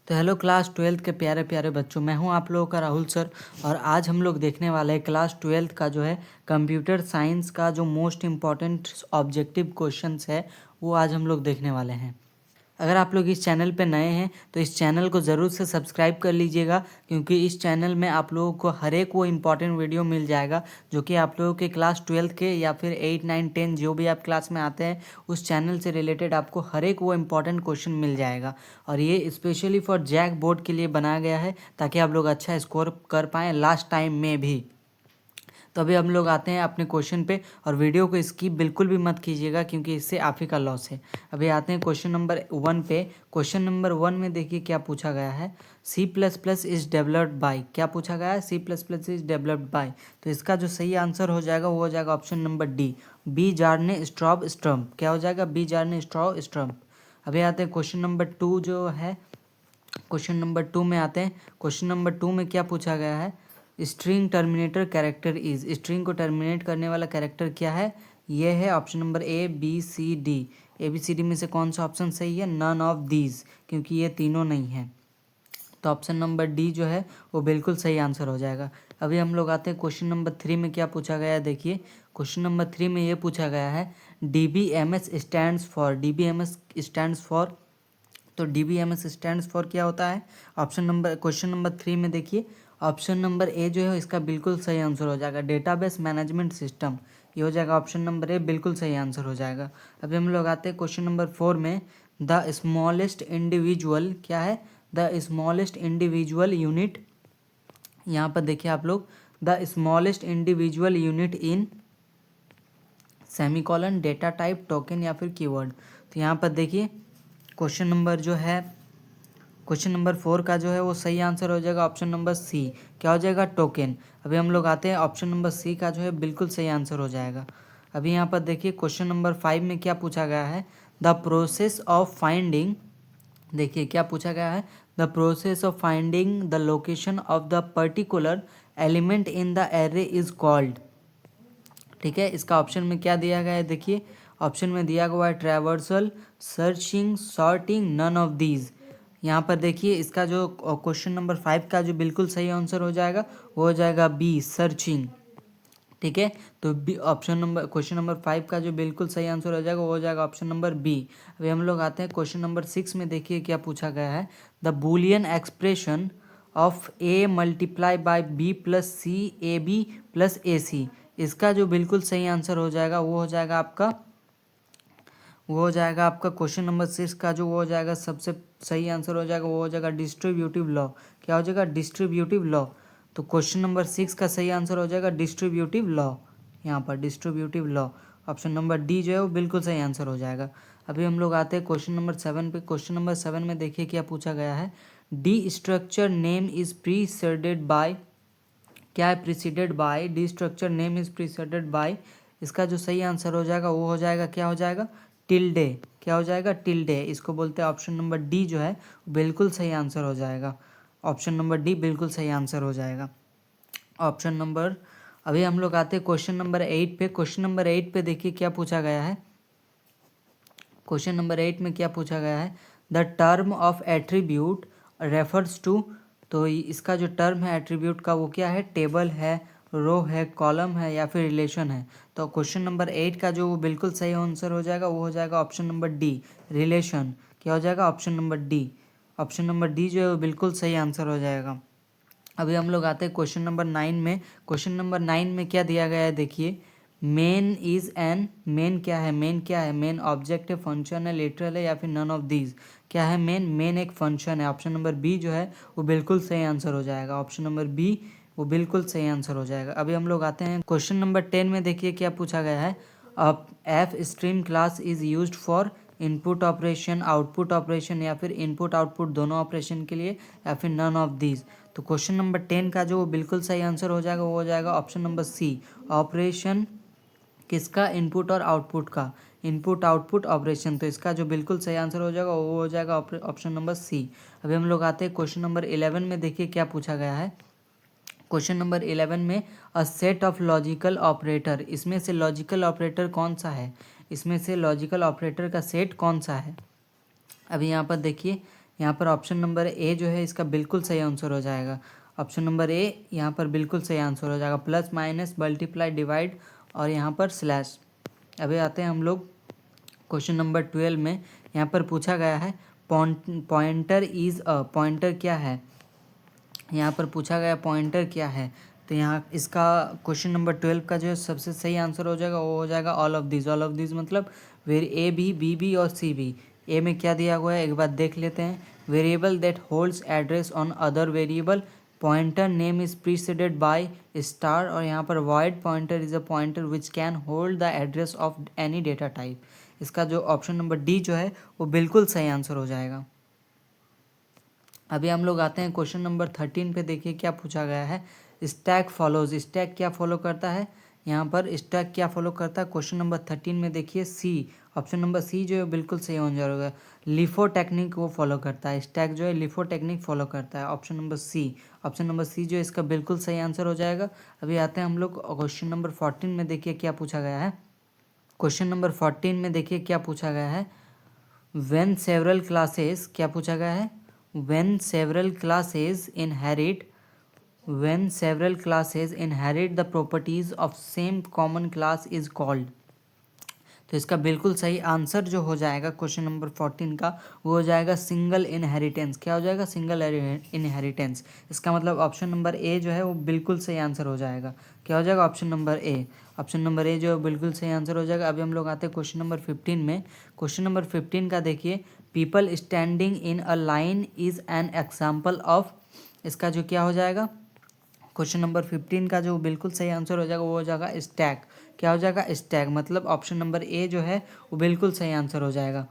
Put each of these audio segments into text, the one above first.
तो hello class twelfth के प्यारे प्यारे बच्चों, मैं हूं आप लोगों का राहुल सर। और आज हम लोग देखने वाले हैं क्लास ट्वेल्थ का जो है कंप्यूटर साइंस का जो मोस्ट इम्पॉर्टेंट ऑब्जेक्टिव क्वेश्चंस है वो आज हम लोग देखने वाले हैं। अगर आप लोग इस चैनल पे नए हैं तो इस चैनल को ज़रूर से सब्सक्राइब कर लीजिएगा, क्योंकि इस चैनल में आप लोगों को हर एक वो इम्पॉर्टेंट वीडियो मिल जाएगा जो कि आप लोगों के क्लास ट्वेल्थ के या फिर 8, 9, 10 जो भी आप क्लास में आते हैं उस चैनल से रिलेटेड आपको हर एक वो इम्पॉर्टेंट क्वेश्चन मिल जाएगा। और ये स्पेशली फॉर जैक बोर्ड के लिए बनाया गया है ताकि आप लोग अच्छा स्कोर कर पाएँ लास्ट टाइम में भी। तो अभी हम लोग आते हैं अपने क्वेश्चन पे, और वीडियो को स्किप बिल्कुल भी मत कीजिएगा क्योंकि इससे आप ही का लॉस है। अभी आते हैं क्वेश्चन नंबर 1 पे। क्वेश्चन नंबर 1 में देखिए क्या पूछा गया है। C++ इज डेवलप्ड बाय, क्या पूछा गया है, C++ इज डेवलप्ड बाय। तो इसका जो सही आंसर हो जाएगा वो हो जाएगा option number D, Bjarne Stroustrup. क्या हो जाएगा, बी जार्ने स्ट्रॉब स्ट्रम्प। अभी आते हैं क्वेश्चन नंबर 2 जो है। क्वेश्चन नंबर 2 में आते हैं। क्वेश्चन नंबर 2 में क्या पूछा गया है, string terminator character is, string को टर्मिनेट करने वाला कैरेक्टर क्या है, ये है option number A B C D. A B C D में से कौन सा ऑप्शन सही है, नन ऑफ दीज, क्योंकि ये तीनों नहीं है। तो ऑप्शन नंबर डी जो है वो बिल्कुल सही आंसर हो जाएगा। अभी हम लोग आते हैं क्वेश्चन नंबर 3 में। क्या पूछा गया है देखिए, क्वेश्चन नंबर 3 में ये पूछा गया है DBMS stands for, DBMS stands for. तो DBMS स्टैंड्स फॉर क्या होता है, ऑप्शन नंबर क्वेश्चन नंबर 3 में देखिए ऑप्शन नंबर ए जो है इसका बिल्कुल सही आंसर हो जाएगा, डेटाबेस मैनेजमेंट सिस्टम। ये हो जाएगा ऑप्शन नंबर ए, बिल्कुल सही आंसर हो जाएगा। अभी हम लोग आते हैं क्वेश्चन नंबर 4 में। द स्मॉलेस्ट इंडिविजुअल क्या है, द स्मॉलेस्ट इंडिविजुअल यूनिट। यहाँ पर देखिए आप लोग, the smallest individual unit in semicolon, data type, token या फिर कीवर्ड। तो यहाँ पर देखिए क्वेश्चन नंबर जो है, क्वेश्चन नंबर 4 का जो है वो सही आंसर हो जाएगा ऑप्शन नंबर सी, क्या हो जाएगा, टोकन। अभी हम लोग आते हैं ऑप्शन नंबर सी का जो है बिल्कुल सही आंसर हो जाएगा। अभी यहाँ पर देखिए क्वेश्चन नंबर 5 में क्या पूछा गया है, द प्रोसेस ऑफ फाइंडिंग। देखिए क्या पूछा गया है, the process of finding the location of the particular element in the array is called. ठीक है, इसका ऑप्शन में क्या दिया गया है देखिए, ऑप्शन में दिया हुआ है traversal, searching, sorting, none of these. यहाँ पर देखिए इसका जो क्वेश्चन नंबर 5 का जो बिल्कुल सही आंसर हो जाएगा वो हो जाएगा बी, सर्चिंग। ठीक है, तो B option number question number 5 का जो बिल्कुल सही आंसर हो जाएगा वो हो जाएगा ऑप्शन नंबर बी। अभी हम लोग आते हैं क्वेश्चन नंबर 6 में। देखिए क्या पूछा गया है, the Boolean expression of A multiply by B plus C A B plus A C. इसका जो बिल्कुल सही आंसर हो जाएगा वो हो जाएगा आपका क्वेश्चन नंबर 6 का जो वो हो जाएगा सबसे सही आंसर हो जाएगा वो हो जाएगा डिस्ट्रीब्यूटिव लॉ। क्या हो जाएगा, डिस्ट्रीब्यूटिव लॉ। तो क्वेश्चन नंबर 6 का सही आंसर हो जाएगा डिस्ट्रीब्यूटिव लॉ, यहाँ पर distributive law. Option number D जो है वो बिल्कुल सही आंसर हो जाएगा। अभी हम लोग आते हैं क्वेश्चन नंबर 7 पे। क्वेश्चन नंबर 7 में देखिए क्या पूछा गया है, the structure name is preceded by, क्या है, preceded by, the structure name is preceded by. इसका जो सही आंसर हो जाएगा वो हो जाएगा, क्या हो जाएगा, टिल्डे। क्या हो जाएगा, टिल्डे। इसको बोलते हैं ऑप्शन नंबर डी जो है बिल्कुल सही आंसर हो जाएगा। ऑप्शन नंबर डी बिल्कुल सही आंसर हो जाएगा। ऑप्शन नंबर, अभी हम लोग आते हैं क्वेश्चन नंबर 8 पे। क्वेश्चन नंबर 8 पे देखिए क्या पूछा गया है, क्वेश्चन नंबर 8 में क्या पूछा गया है, the term of attribute refers to. तो इसका जो टर्म है एट्रीब्यूट का वो क्या है, टेबल है, रो है, कॉलम है या फिर रिलेशन है। तो क्वेश्चन नंबर 8 का जो वो बिल्कुल सही आंसर हो जाएगा वो हो जाएगा ऑप्शन नंबर डी, रिलेशन। क्या हो जाएगा, option number D. Option number D जो है वो बिल्कुल सही आंसर हो जाएगा। अभी हम लोग आते हैं क्वेश्चन नंबर 9 में। क्वेश्चन नंबर 9 में क्या दिया गया है देखिए, मेन इज एन, मेन क्या है, मेन क्या है, मेन ऑब्जेक्ट है, फंक्शन है, लिटरल है या फिर नन ऑफ दीज। क्या है मेन, मेन एक फंक्शन है। ऑप्शन नंबर बी जो है वो बिल्कुल सही आंसर हो जाएगा। ऑप्शन नंबर बी वो बिल्कुल सही आंसर हो जाएगा। अभी हम लोग आते हैं क्वेश्चन नंबर 10 में। देखिए क्या पूछा गया है, F stream class is used for input operation, output operation या फिर इनपुट आउटपुट दोनों ऑपरेशन के लिए या फिर नन ऑफ दीज। तो क्वेश्चन नंबर 10 का जो बिल्कुल सही आंसर हो जाएगा वो हो जाएगा ऑप्शन नंबर सी, ऑपरेशन किसका, इनपुट और आउटपुट का, इनपुट आउटपुट ऑपरेशन। तो इसका जो बिल्कुल सही आंसर हो जाएगा वो हो जाएगा ऑप्शन नंबर सी। अभी हम लोग आते हैं क्वेश्चन नंबर 11 में। देखिए क्या पूछा गया है, क्वेश्चन नंबर 11 में अ सेट ऑफ लॉजिकल ऑपरेटर, इसमें से लॉजिकल ऑपरेटर कौन सा है, इसमें से लॉजिकल ऑपरेटर का सेट कौन सा है। अभी यहाँ पर देखिए यहाँ पर ऑप्शन नंबर ए जो है इसका बिल्कुल सही आंसर हो जाएगा। ऑप्शन नंबर ए यहाँ पर बिल्कुल सही आंसर हो जाएगा, प्लस माइनस मल्टीप्लाई डिवाइड और यहाँ पर स्लैश। अभी आते हैं हम लोग क्वेश्चन नंबर 12 में। यहाँ पर पूछा गया है पॉइंटर इज अ, पॉइंटर क्या है, यहाँ पर पूछा गया पॉइंटर क्या है। तो यहाँ इसका क्वेश्चन नंबर 12 का जो है सबसे सही आंसर हो जाएगा वो हो जाएगा all of this. All of this मतलब ए भी, बी भी और सी भी। ए में क्या दिया हुआ है एक बार देख लेते हैं। Variable that holds address on other variable, pointer name is preceded by star, और यहाँ पर void pointer is a pointer which can hold the address of any data type. इसका जो ऑप्शन नंबर डी जो है वो बिल्कुल सही आंसर हो जाएगा। अभी हम लोग आते हैं क्वेश्चन नंबर 13 पे। देखिए क्या पूछा गया है, स्टैक फॉलोज। स्टैक क्या फॉलो करता है, यहाँ पर स्टैक क्या फॉलो करता है क्वेश्चन नंबर 13 में। देखिए सी, ऑप्शन नंबर सी जो है बिल्कुल सही हो जाएगा। लिफो टेक्निक वो फॉलो करता है, स्टैक जो है लिफो टेक्निक फॉलो करता है। Option number C, option number C जो है इसका बिल्कुल सही आंसर हो जाएगा। अभी आते हैं हम लोग क्वेश्चन नंबर 14 में। देखिए क्या पूछा गया है, क्वेश्चन नंबर 14 में देखिए क्या पूछा गया है। व्हेन सेवरल क्लासेस, क्या पूछा गया है, when several classes inherit when several classes inherit the properties of same common class is called। तो इसका बिल्कुल सही आंसर जो हो जाएगा क्वेश्चन नंबर 14 का वो हो जाएगा सिंगल इनहेरिटेंस। क्या हो जाएगा, सिंगल इनहेरिटेंस। इसका मतलब ऑप्शन नंबर ए जो है वो बिल्कुल सही आंसर हो जाएगा। क्या हो जाएगा, ऑप्शन नंबर ए। ऑप्शन नंबर ए जो है बिल्कुल सही आंसर हो जाएगा। अभी हम लोग आते हैं क्वेश्चन नंबर 15 में। क्वेश्चन नंबर 15 का देखिए, people standing in a line is an example of. इसका जो क्या हो जाएगा, क्वेश्चन नंबर 15 का जो बिल्कुल सही आंसर हो जाएगा वो हो जाएगा स्टैक। क्या हो जाएगा, स्टैक। मतलब ऑप्शन नंबर ए जो है वो बिल्कुल सही आंसर हो जाएगा।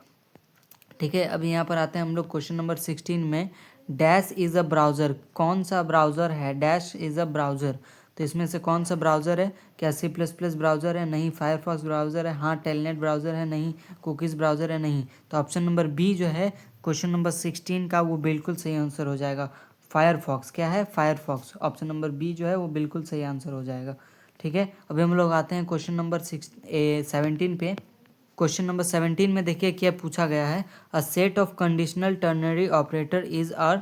ठीक है, अभी यहाँ पर आते हैं हम लोग क्वेश्चन नंबर 16 में। डैश इज़ अ ब्राउज़र, कौन सा ब्राउज़र है, डैश इज़ अ ब्राउज़र। तो इसमें से कौन सा ब्राउज़र है, क्या C++ ब्राउज़र है, नहीं। फायरफॉक्स ब्राउज़र है, हाँ। टेलनेट ब्राउज़र है, नहीं। कुकीज़ ब्राउज़र है, नहीं। तो ऑप्शन नंबर बी जो है क्वेश्चन नंबर 16 का वो बिल्कुल सही आंसर हो जाएगा, फायरफॉक्स। क्या है, फायरफॉक्स। ऑप्शन नंबर बी जो है वो बिल्कुल सही आंसर हो जाएगा। ठीक है, अभी हम लोग आते हैं क्वेश्चन नंबर 17 पे। क्वेश्चन नंबर 17 में देखिए क्या पूछा गया है, a set of conditional ternary operator is are.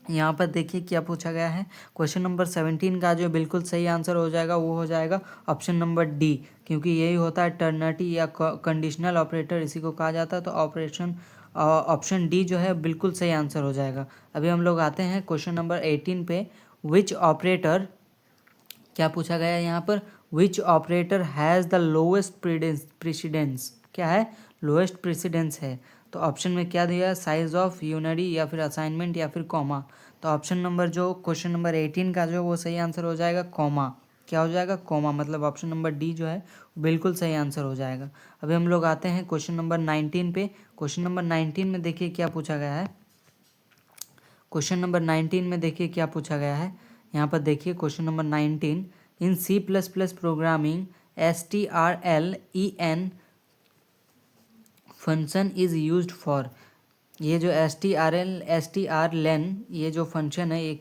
यहाँ पर देखिए क्या पूछा गया है, क्वेश्चन नंबर 17 का जो बिल्कुल सही आंसर हो जाएगा वो हो जाएगा ऑप्शन नंबर डी, क्योंकि यही होता है टर्नरी या कंडीशनल ऑपरेटर, इसी को कहा जाता है। तो ऑप्शन डी जो है बिल्कुल सही आंसर हो जाएगा। अभी हम लोग आते हैं क्वेश्चन नंबर 18 पे। विच ऑपरेटर, क्या पूछा गया है यहाँ पर, which operator has the lowest precedence. क्या है, लोएस्ट प्रेसिडेंस है। तो ऑप्शन में क्या दिया है, साइज ऑफ, यूनरी, या फिर असाइनमेंट, या फिर कॉमा। तो ऑप्शन नंबर जो क्वेश्चन नंबर 18 का जो वो सही आंसर हो जाएगा कॉमा। क्या हो जाएगा, कॉमा। मतलब ऑप्शन नंबर डी जो है बिल्कुल सही आंसर हो जाएगा। अभी हम लोग आते हैं क्वेश्चन नंबर 19 पे। क्वेश्चन नंबर 19 में देखिए क्या पूछा गया है, क्वेश्चन नंबर 19 में देखिए क्या पूछा गया है। यहाँ पर देखिए question number 19, in C++ programming strlen function is used for. ये जो strlen ये जो फंक्शन है ये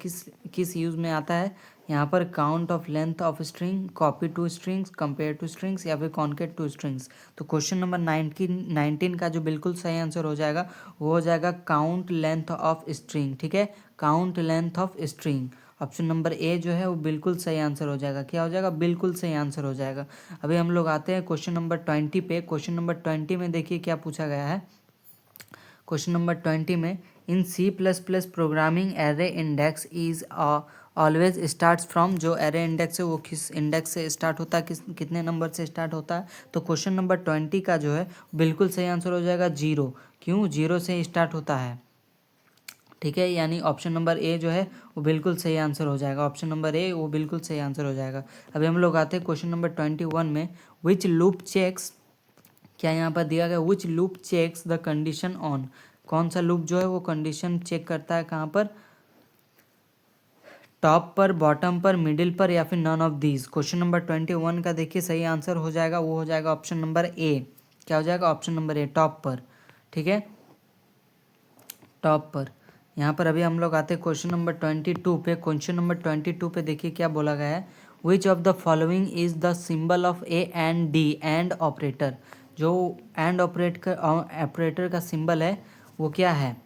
किस यूज में आता है, यहाँ पर count of length of string, copy two strings, compare two strings, या फिर कॉन्केट टू स्ट्रिंग्स। तो क्वेश्चन नंबर 19 का जो बिल्कुल सही आंसर हो जाएगा वो हो जाएगा काउंट लेंथ ऑफ स्ट्रिंग। ठीक है, count length of string. Option number ए जो है वो बिल्कुल सही आंसर हो जाएगा। क्या हो जाएगा, बिल्कुल सही आंसर हो जाएगा। अभी हम लोग आते हैं क्वेश्चन नंबर 20 पे। क्वेश्चन नंबर 20 में देखिए क्या पूछा गया है, क्वेश्चन नंबर 20 में, इन C++ programming array index is always starts from. जो एरे इंडेक्स है वो किस इंडेक्स से स्टार्ट होता है, कितने नंबर से स्टार्ट होता है। तो क्वेश्चन नंबर 20 का जो है बिल्कुल सही आंसर हो जाएगा 0। क्यों, 0 से स्टार्ट होता है। ठीक है, यानी ऑप्शन नंबर ए जो है वो बिल्कुल सही आंसर हो जाएगा। ऑप्शन नंबर ए वो बिल्कुल सही आंसर हो जाएगा। अभी हम लोग आते हैं क्वेश्चन नंबर 21 में। विच लूप चेक्स, क्या यहाँ पर दिया गया, which loop checks the condition on. कौन सा लूप जो है वो कंडीशन चेक करता है, कहाँ पर, टॉप पर, बॉटम पर, मिडिल पर, या फिर none of these. Question number 21 का देखिए सही आंसर हो जाएगा वो हो जाएगा ऑप्शन नंबर ए। क्या हो जाएगा, ऑप्शन नंबर ए, टॉप पर। ठीक है, टॉप पर। यहाँ पर अभी हम लोग आते हैं क्वेश्चन नंबर 22 पे। क्वेश्चन नंबर 22 पे देखिए क्या बोला गया है, which of the following is the symbol of A and D and operator. जो एंड ऑपरेटर का सिंबल है वो क्या है,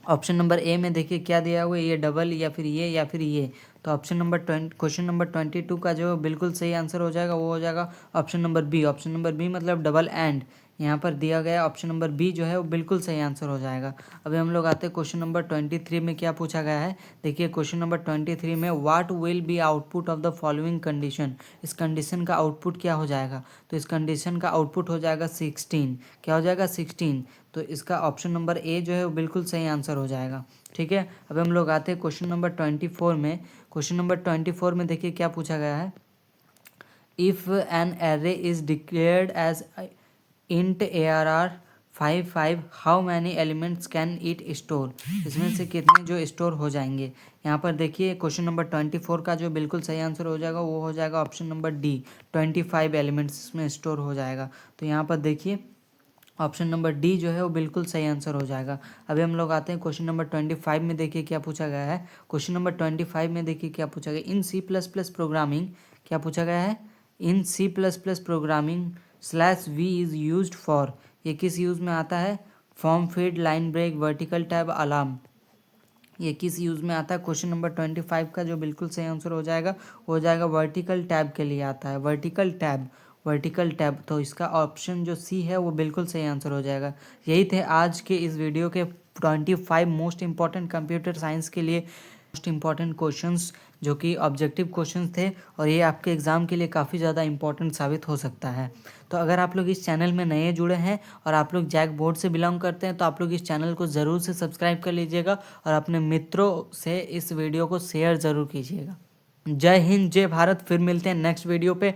ऑप्शन नंबर ए में देखिए क्या दिया हुआ है, ये डबल या फिर ये या फिर ये। तो ऑप्शन नंबर क्वेश्चन नंबर 22 का जो बिल्कुल सही आंसर हो जाएगा वो हो जाएगा option number B. Option number B मतलब डबल एंड यहाँ पर दिया गया ऑप्शन नंबर बी जो है वो बिल्कुल सही आंसर हो जाएगा। अभी हम लोग आते हैं क्वेश्चन नंबर 23 में क्या पूछा गया है। देखिए क्वेश्चन नंबर 23 में what will be output of the following condition. इस कंडीशन का आउटपुट क्या हो जाएगा, तो इस कंडीशन का आउटपुट हो जाएगा 16। क्या हो जाएगा 16। तो इसका ऑप्शन नंबर ए जो है वो बिल्कुल सही आंसर हो जाएगा। ठीक है, अब हम लोग आते हैं क्वेश्चन नंबर 24 में। क्वेश्चन नंबर 24 में देखिए क्या पूछा गया है। If an array is declared as int ARR 55 how many elements can it store. इसमें से कितने जो स्टोर हो जाएंगे। यहाँ पर देखिए क्वेश्चन नंबर 24 का जो बिल्कुल सही आंसर हो जाएगा वो हो जाएगा ऑप्शन नंबर डी, 25 एलिमेंट्स इसमें स्टोर हो जाएगा। तो यहाँ पर देखिए ऑप्शन नंबर डी जो है वो बिल्कुल सही आंसर हो जाएगा। अभी हम लोग आते हैं क्वेश्चन नंबर 25 में। देखिए क्या पूछा गया है। क्वेश्चन नंबर 25 में देखिए क्या पूछा गया। इन C++ प्रोग्रामिंग क्या पूछा गया है। In C++ programming /v is used for. ये किस यूज़ में आता है। Form feed, line break, vertical tab, alarm. ये किस यूज़ में आता है। क्वेश्चन नंबर 25 का जो बिल्कुल सही आंसर हो जाएगा वो हो जाएगा वर्टिकल टैब के लिए आता है। Vertical tab, vertical tab. तो इसका ऑप्शन जो सी है वो बिल्कुल सही आंसर हो जाएगा। यही थे आज के इस वीडियो के 25 मोस्ट इंपॉर्टेंट कंप्यूटर साइंस के लिए मोस्ट इंपॉर्टेंट क्वेश्चंस जो कि ऑब्जेक्टिव क्वेश्चंस थे, और ये आपके एग्ज़ाम के लिए काफ़ी ज़्यादा इंपॉर्टेंट साबित हो सकता है। तो अगर आप लोग इस चैनल में नए जुड़े हैं और आप लोग जैक बोर्ड से बिलोंग करते हैं तो आप लोग इस चैनल को ज़रूर से सब्सक्राइब कर लीजिएगा और अपने मित्रों से इस वीडियो को शेयर ज़रूर कीजिएगा। जय हिंद, जय भारत। फिर मिलते हैं नेक्स्ट वीडियो पे।